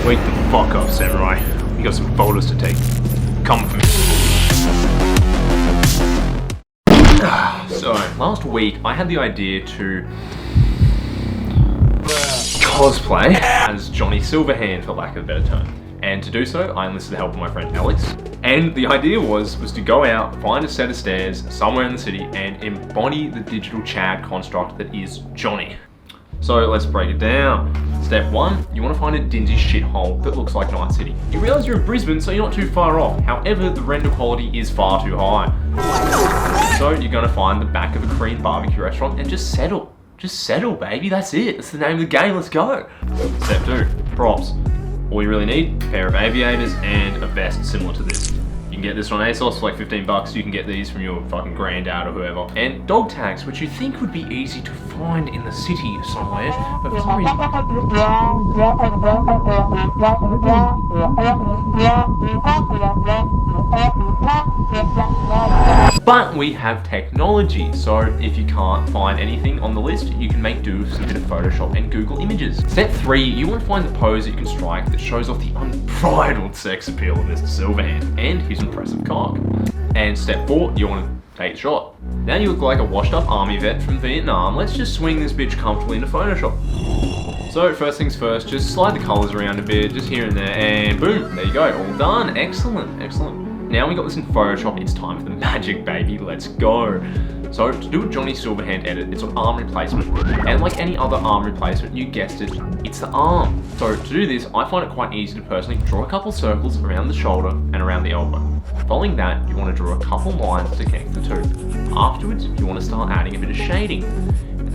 Wake the fuck up, Samurai. We got some photos to take. Come for me. So, last week I had the idea to cosplay as Johnny Silverhand, for lack of a better term. And to do so, I enlisted the help of my friend Alex. And the idea was to go out, find a set of stairs somewhere in the city, and embody the digital Chad construct that is Johnny. So let's break it down. Step 1, you want to find a dingy shithole that looks like Night City. You realise you're in Brisbane, so you're not too far off. However, the render quality is far too high. So you're going to find the back of a Korean barbecue restaurant and just settle. Just settle, baby, that's it. That's the name of the game, let's go. Step 2, props. All you really need, a pair of aviators and a vest similar to this. You can get this on ASOS for like 15 bucks. You can get these from your fucking granddad or whoever. And dog tags, which you think would be easy to find in the city somewhere, but for some reason... But we have technology, so if you can't find anything on the list, you can make do with some bit of Photoshop and Google Images. Step 3, you want to find the pose that you can strike that shows off the unbridled sex appeal of Mr. Silverhand and his impressive cock. And step 4, you want to take the shot. Now you look like a washed up army vet from Vietnam. Let's just swing this bitch comfortably into Photoshop. So first things first, just slide the colors around a bit, just here and there, and boom, there you go, all done. Excellent, excellent. Now we got this in Photoshop, it's time for the magic, baby, let's go. So to do a Johnny Silverhand edit, it's an arm replacement. And like any other arm replacement, you guessed it, it's the arm. So to do this, I find it quite easy to personally draw a couple circles around the shoulder and around the elbow. Following that, you want to draw a couple lines to connect the two. Afterwards, you want to start adding a bit of shading,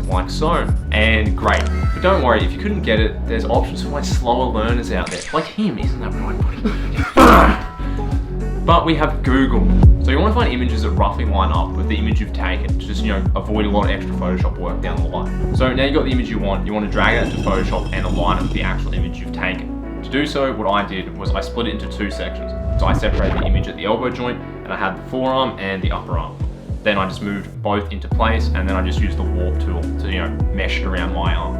like so. And great, but don't worry, if you couldn't get it, there's options for my slower learners out there. Like him, isn't that right, buddy? But we have Google. So you want to find images that roughly line up with the image you've taken to just, avoid a lot of extra Photoshop work down the line. So now you've got the image you want to drag it into Photoshop and align it with the actual image you've taken. To do so, what I did was I split it into two sections. So I separated the image at the elbow joint and I had the forearm and the upper arm. Then I just moved both into place and then I just used the warp tool to, mesh it around my arm.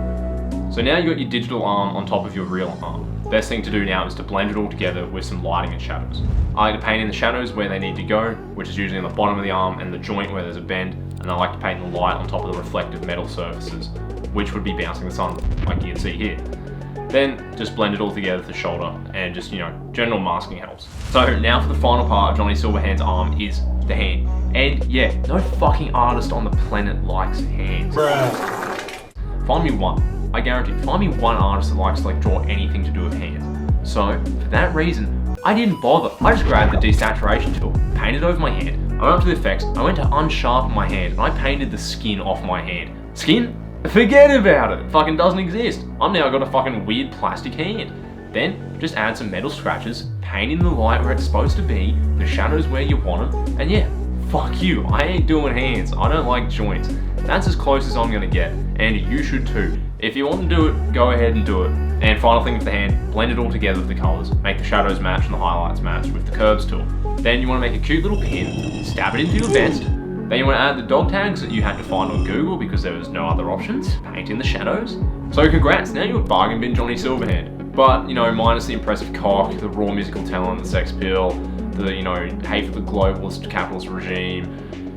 So now you've got your digital arm on top of your real arm. Best thing to do now is to blend it all together with some lighting and shadows. I like to paint in the shadows where they need to go, which is usually on the bottom of the arm and the joint where there's a bend, and I like to paint the light on top of the reflective metal surfaces, which would be bouncing the sun, like you can see here. Then just blend it all together to the shoulder and just, general masking helps. So now for the final part of Johnny Silverhand's arm is the hand. And yeah, no fucking artist on the planet likes hands. Find me one. I guarantee, find me one artist that likes to draw anything to do with hands. So, for that reason, I didn't bother. I just grabbed the desaturation tool, painted over my hand. I went up to the effects, I went to unsharpen my hand, and I painted the skin off my hand. Skin? Forget about it. It fucking doesn't exist. I've now got a fucking weird plastic hand. Then, just add some metal scratches, paint in the light where it's supposed to be, the shadows where you want them, and yeah, fuck you. I ain't doing hands. I don't like joints. That's as close as I'm gonna get, and you should too. If you want to do it, go ahead and do it. And final thing with the hand, blend it all together with the colors. Make the shadows match and the highlights match with the curves tool. Then you want to make a cute little pin, stab it into your vest. Then you want to add the dog tags that you had to find on Google because there was no other options. Paint in the shadows. So congrats, now you're bargain bin Johnny Silverhand. But, minus the impressive cock, the raw musical talent, the sex appeal, the, hate for the globalist capitalist regime.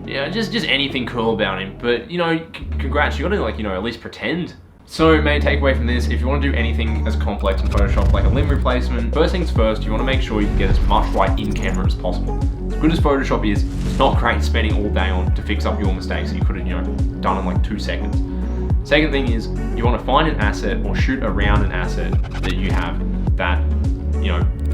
Just anything cool about him. But, congrats, you gotta at least pretend. So main takeaway from this, if you want to do anything as complex in Photoshop like a limb replacement, first things first, you want to make sure you can get as much right in camera as possible. As good as Photoshop is, it's not great spending all day on to fix up your mistakes that you could have done in like 2 seconds. Second thing is, you want to find an asset or shoot around an asset that you have that,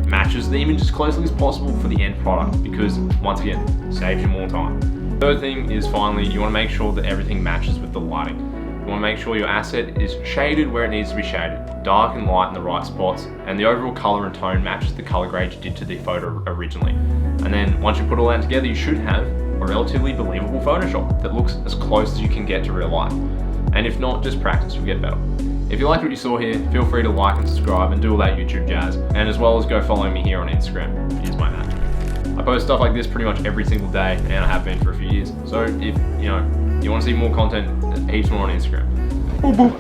matches the image as closely as possible for the end product because, once again, saves you more time. Third thing is finally, you want to make sure that everything matches with the lighting. You want to make sure your asset is shaded where it needs to be shaded, dark and light in the right spots, and the overall color and tone matches the color grade you did to the photo originally. And then once you put all that together, you should have a relatively believable Photoshop that looks as close as you can get to real life. And if not, just practice, you'll get better. If you liked what you saw here, feel free to like and subscribe and do all that YouTube jazz, and as well as go follow me here on Instagram. Here's my magic. I post stuff like this pretty much every single day, and I have been for a few years. So if you want to see more content, heaps more on Instagram. Boo boo.